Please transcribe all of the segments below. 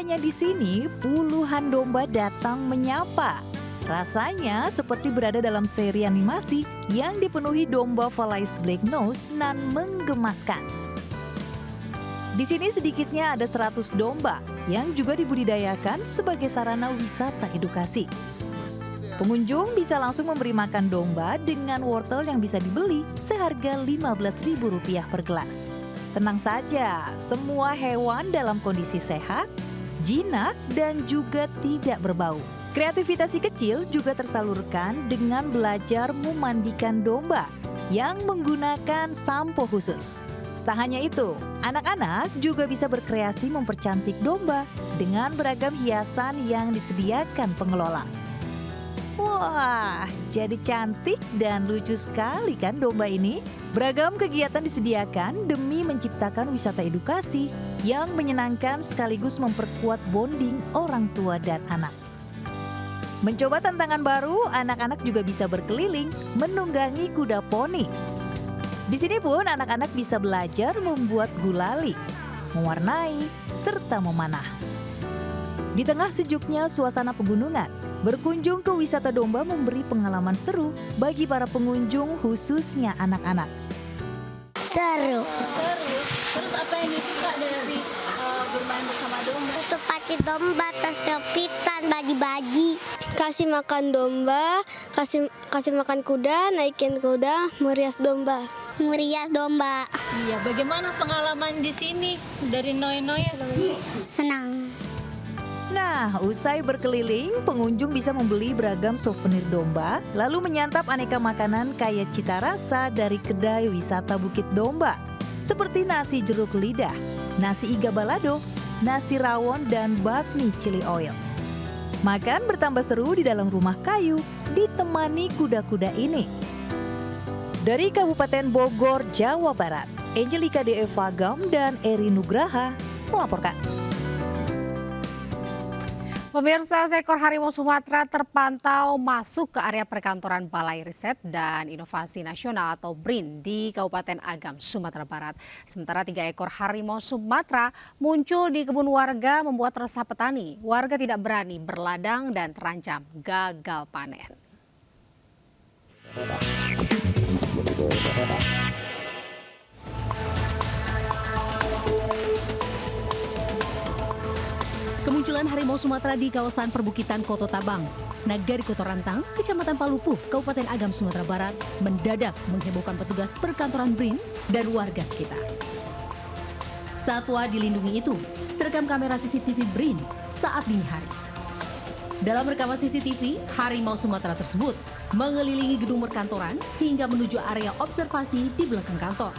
hanya di sini puluhan domba datang menyapa. Rasanya seperti berada dalam seri animasi yang dipenuhi domba Valais Black Nose nan menggemaskan. Di sini sedikitnya ada 100 domba yang juga dibudidayakan sebagai sarana wisata edukasi. Pengunjung bisa langsung memberi makan domba dengan wortel yang bisa dibeli seharga Rp15.000 per gelas. Tenang saja, semua hewan dalam kondisi sehat, jinak, dan juga tidak berbau. Kreativitas si kecil juga tersalurkan dengan belajar memandikan domba yang menggunakan sampo khusus. Tak hanya itu, anak-anak juga bisa berkreasi mempercantik domba dengan beragam hiasan yang disediakan pengelola. Wah, jadi cantik dan lucu sekali kan domba ini? Beragam kegiatan disediakan demi menciptakan wisata edukasi yang menyenangkan sekaligus memperkuat bonding orang tua dan anak. Mencoba tantangan baru, anak-anak juga bisa berkeliling menunggangi kuda poni. Di sini pun anak-anak bisa belajar membuat gulali, mewarnai, serta memanah. Di tengah sejuknya suasana pegunungan, berkunjung ke wisata domba memberi pengalaman seru bagi para pengunjung khususnya anak-anak. Seru. Terus apa yang disuka dari bermain bersama domba? Itu pakai domba, tas kepitan, bagi-bagi. Kasih makan domba, kasih makan kuda, naikin kuda, merias domba. Merias domba. Iya, bagaimana pengalaman di sini dari Noi-Noi? Senang. Nah, usai berkeliling, pengunjung bisa membeli beragam souvenir domba, lalu menyantap aneka makanan kaya cita rasa dari kedai wisata Bukit Domba, seperti nasi jeruk lidah, nasi iga balado, nasi rawon, dan bakmi chili oil. Makan bertambah seru di dalam rumah kayu, ditemani kuda-kuda ini. Dari Kabupaten Bogor, Jawa Barat, Angelika D.E. Fagam dan Eri Nugraha melaporkan. Pemirsa, seekor harimau Sumatera terpantau masuk ke area perkantoran Balai Riset dan Inovasi Nasional atau BRIN di Kabupaten Agam, Sumatera Barat. Sementara 3 ekor harimau Sumatera muncul di kebun warga membuat resah petani. Warga tidak berani berladang dan terancam gagal panen. Kemunculan harimau Sumatera di kawasan perbukitan Koto Tabang, Nagari Kotorantang, Kecamatan Palupuh, Kabupaten Agam, Sumatera Barat, mendadak menghebohkan petugas perkantoran BRIN dan warga sekitar. Satwa dilindungi itu terekam kamera CCTV BRIN saat dini hari. Dalam rekaman CCTV, harimau Sumatera tersebut mengelilingi gedung perkantoran hingga menuju area observasi di belakang kantor.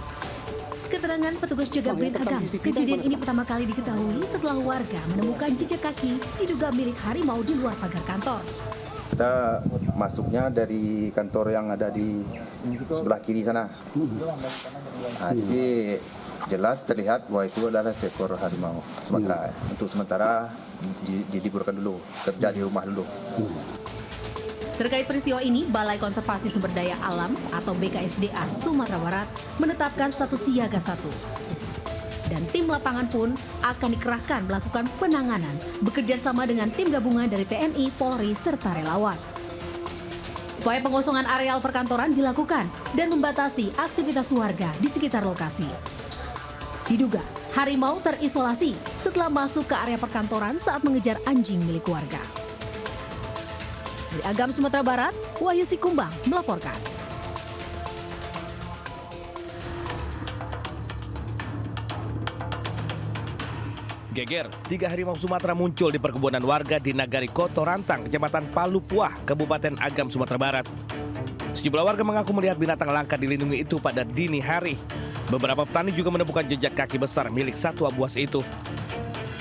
Keterangan petugas jaga BRIN Agam, kejadian ini pertama kali diketahui setelah warga menemukan jejak kaki diduga milik harimau di luar pagar kantor. Kita masuknya dari kantor yang ada di sebelah kiri sana. Jadi jelas terlihat bahwa itu adalah seekor harimau Sumatera. Untuk sementara diliburkan dulu, kerja di rumah dulu. Terkait peristiwa ini, Balai Konservasi Sumber Daya Alam atau BKSDA Sumatera Barat menetapkan status siaga 1. Dan tim lapangan pun akan dikerahkan melakukan penanganan bekerja sama dengan tim gabungan dari TNI, Polri, serta relawan. Upaya pengosongan areal perkantoran dilakukan dan membatasi aktivitas warga di sekitar lokasi. Diduga, harimau terisolasi setelah masuk ke area perkantoran saat mengejar anjing milik warga. Dari Agam, Sumatera Barat, Wahyu Sikumbang melaporkan. Geger, 3 harimau Sumatera muncul di perkebunan warga di Nagari Kotorantang, Kecamatan Palupuah, Kabupaten Agam, Sumatera Barat. Sejumlah warga mengaku melihat binatang langka dilindungi itu pada dini hari. Beberapa petani juga menemukan jejak kaki besar milik satwa buas itu.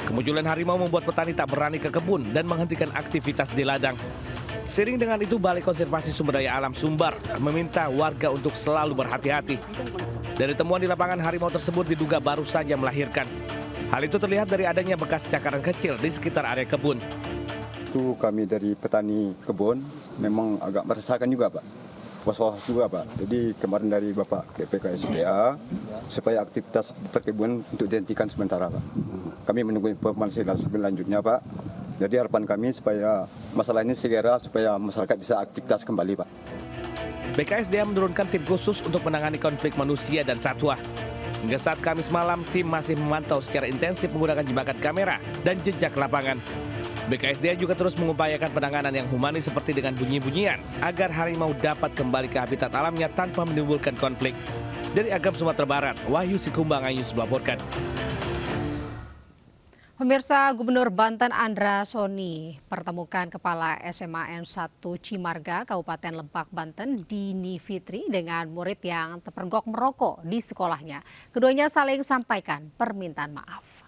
Kemunculan harimau membuat petani tak berani ke kebun dan menghentikan aktivitas di ladang. Seiring dengan itu, Balai Konservasi Sumber Daya Alam Sumbar meminta warga untuk selalu berhati-hati. Dari temuan di lapangan, harimau tersebut diduga baru saja melahirkan. Hal itu terlihat dari adanya bekas cakaran kecil di sekitar area kebun. Itu kami dari petani kebun memang agak meresahkan juga, Pak. was-was juga Pak. Jadi kemarin dari Bapak BKSDA supaya aktivitas perkebunan untuk dihentikan sementara Pak. Kami menunggu informasi selanjutnya Pak. Jadi harapan kami supaya masalah ini segera supaya masyarakat bisa aktivitas kembali Pak. BKSDA menurunkan tim khusus untuk menangani konflik manusia dan satwa. Hingga saat Kamis malam, tim masih memantau secara intensif menggunakan jebakan kamera dan jejak lapangan. BKSDA juga terus mengupayakan penanganan yang humanis seperti dengan bunyi-bunyian agar harimau dapat kembali ke habitat alamnya tanpa menimbulkan konflik. Dari Agam, Sumatera Barat, Wahyu Sikumbang Ayus melaporkan. Pemirsa, Gubernur Banten Andra Soni pertemukan Kepala SMA N1 Cimarga, Kabupaten Lebak, Banten, Dini Fitri dengan murid yang terpergok merokok di sekolahnya. Keduanya saling sampaikan permintaan maaf.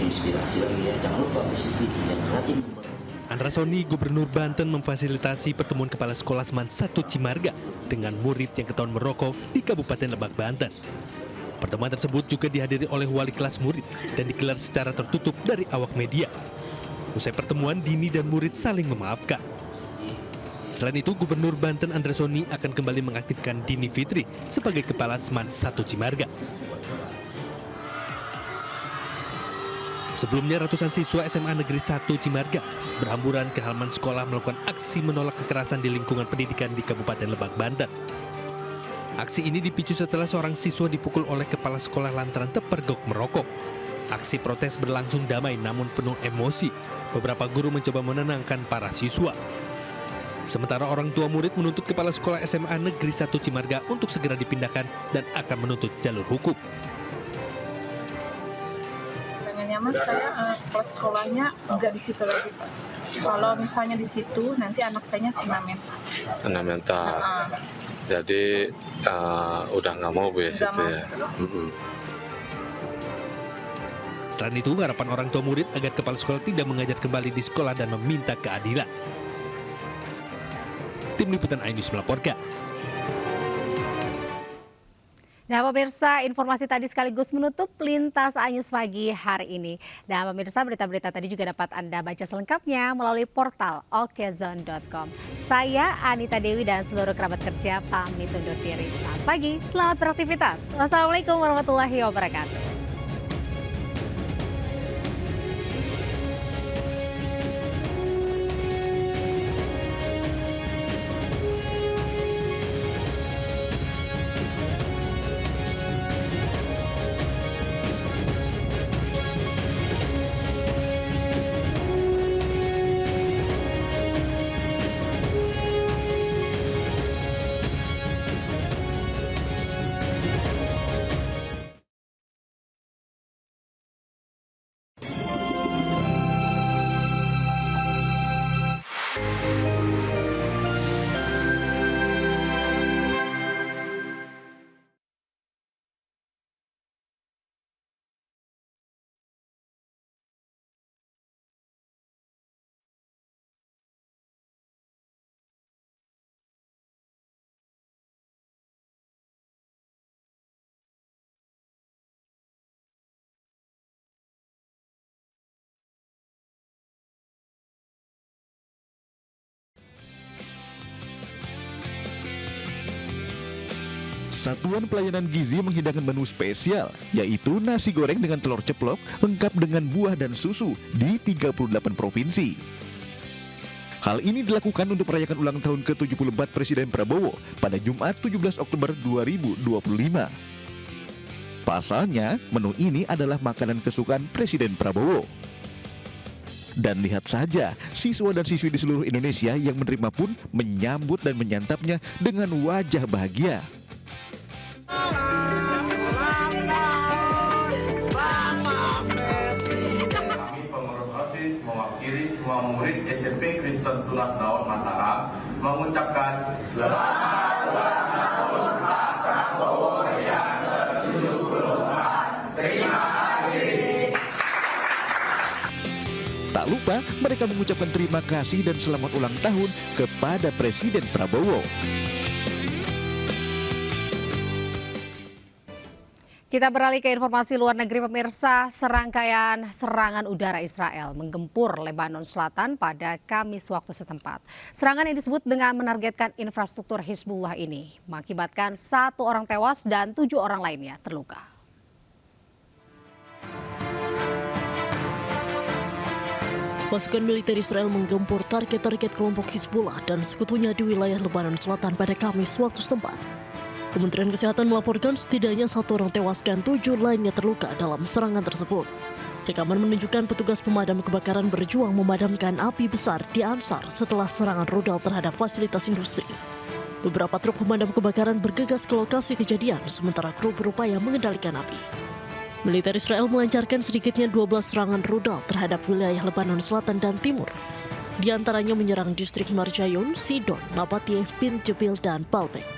Inspirasi lagi ya, jangan lupa positif, jangan rajin. Andra Soni, Gubernur Banten memfasilitasi pertemuan Kepala Sekolah Seman 1 Cimarga dengan murid yang ketahuan merokok di Kabupaten Lebak, Banten. Pertemuan tersebut juga dihadiri oleh wali kelas murid dan digelar secara tertutup dari awak media. Usai pertemuan, Dini dan murid saling memaafkan. Selain itu, Gubernur Banten Andra Soni akan kembali mengaktifkan Dini Fitri sebagai Kepala Seman 1 Cimarga. Sebelumnya, ratusan siswa SMA Negeri 1 Cimarga berhamburan ke halaman sekolah melakukan aksi menolak kekerasan di lingkungan pendidikan di Kabupaten Lebak, Banten. Aksi ini dipicu setelah seorang siswa dipukul oleh kepala sekolah lantaran terpergok merokok. Aksi protes berlangsung damai namun penuh emosi. Beberapa guru mencoba menenangkan para siswa. Sementara orang tua murid menuntut kepala sekolah SMA Negeri 1 Cimarga untuk segera dipindahkan dan akan menuntut jalur hukum. Mas, saya kepala sekolahnya nggak di situ lagi Pak. Kalau misalnya di situ nanti anak saya kena mental. Kena mental. Jadi udah nggak mau Bu ya situ ya. Selain itu, harapan orang tua murid agar kepala sekolah tidak mengajar kembali di sekolah dan meminta keadilan. Tim Liputan iNews melaporkan. Nah pemirsa, informasi tadi sekaligus menutup Lintas iNews pagi hari ini. Dan pemirsa, berita-berita tadi juga dapat Anda baca selengkapnya melalui portal okezone.com. Saya Anita Dewi dan seluruh kerabat kerja pamit undur diri. Selamat pagi, selamat beraktivitas. Wassalamualaikum warahmatullahi wabarakatuh. Satuan Pelayanan Gizi menghidangkan menu spesial, yaitu nasi goreng dengan telur ceplok lengkap dengan buah dan susu di 38 provinsi. Hal ini dilakukan untuk merayakan ulang tahun ke-74 Presiden Prabowo pada Jumat 17 Oktober 2025. Pasalnya, menu ini adalah makanan kesukaan Presiden Prabowo. Dan lihat saja, siswa dan siswi di seluruh Indonesia yang menerima pun menyambut dan menyantapnya dengan wajah bahagia. Kami pengurus OSIS mewakili semua murid SMP Kristen Tunas Daud Mataram mengucapkan selamat ulang tahun Pak Prabowo yang ke-74. Terima kasih. Tak lupa mereka mengucapkan terima kasih dan selamat ulang tahun kepada Presiden Prabowo. Kita beralih ke informasi luar negeri pemirsa. Serangkaian serangan udara Israel menggempur Lebanon Selatan pada Kamis waktu setempat. Serangan yang disebut dengan menargetkan infrastruktur Hizbullah ini mengakibatkan 1 orang tewas dan 7 orang lainnya terluka. Pasukan militer Israel menggempur target-target kelompok Hizbullah dan sekutunya di wilayah Lebanon Selatan pada Kamis waktu setempat. Kementerian Kesehatan melaporkan setidaknya 1 orang tewas dan 7 lainnya terluka dalam serangan tersebut. Rekaman menunjukkan petugas pemadam kebakaran berjuang memadamkan api besar di Ansar setelah serangan rudal terhadap fasilitas industri. Beberapa truk pemadam kebakaran bergegas ke lokasi kejadian, sementara kru berupaya mengendalikan api. Militer Israel melancarkan sedikitnya 12 serangan rudal terhadap wilayah Lebanon Selatan dan Timur. Di antaranya menyerang distrik Marjayon, Sidon, Nabateh, Bin Jebil, dan Baalbek.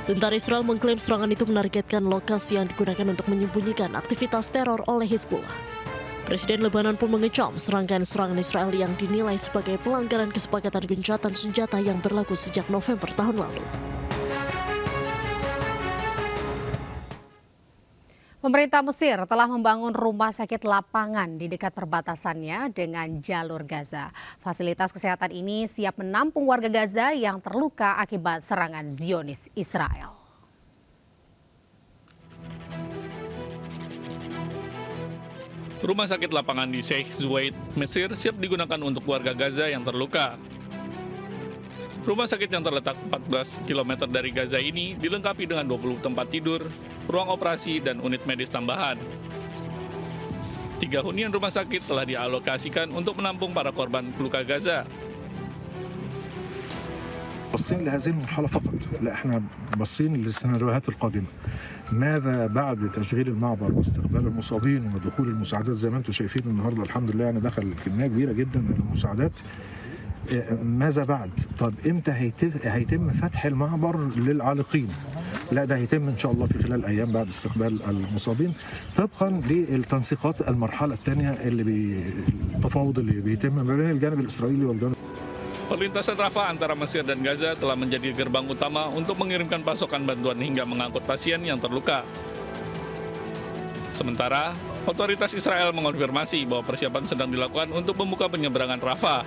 Tentara Israel mengklaim serangan itu menargetkan lokasi yang digunakan untuk menyembunyikan aktivitas teror oleh Hizbullah. Presiden Lebanon pun mengecam serangkaian serangan Israel yang dinilai sebagai pelanggaran kesepakatan gencatan senjata yang berlaku sejak November tahun lalu. Pemerintah Mesir telah membangun rumah sakit lapangan di dekat perbatasannya dengan jalur Gaza. Fasilitas kesehatan ini siap menampung warga Gaza yang terluka akibat serangan Zionis Israel. Rumah sakit lapangan di Sheikh Zayed, Mesir siap digunakan untuk warga Gaza yang terluka. Rumah sakit yang terletak 14 km dari Gaza ini dilengkapi dengan 20 tempat tidur, ruang operasi, dan unit medis tambahan. 3 hunian rumah sakit telah dialokasikan untuk menampung para korban luka Gaza. باصين لهذه المرحلة فقط، لا احنا باصين للسيناريوهات القادمة. ماذا بعد تشغيل المعبر واستقبال المصابين ودخول المساعدات زي ما انتم شايفين النهارده الحمد لله يعني دخل كمية كبيرة جدا من المساعدات. ماذا بعد؟ طب امتى هيتم فتح المعبر للعالقين؟ لا ده هيتم ان شاء الله في خلال ايام بعد استقبال المصابين طبقا للتنسيقات المرحلة الثانية التفاوض اللي بيتم ما بين الجانب الاسرائيلي والجانب. Perlintasan Rafah antara Mesir dan Gaza telah menjadi gerbang utama untuk mengirimkan pasokan bantuan hingga mengangkut pasien yang terluka. Sementara, otoritas Israel mengonfirmasi bahwa persiapan sedang dilakukan untuk membuka penyeberangan Rafah.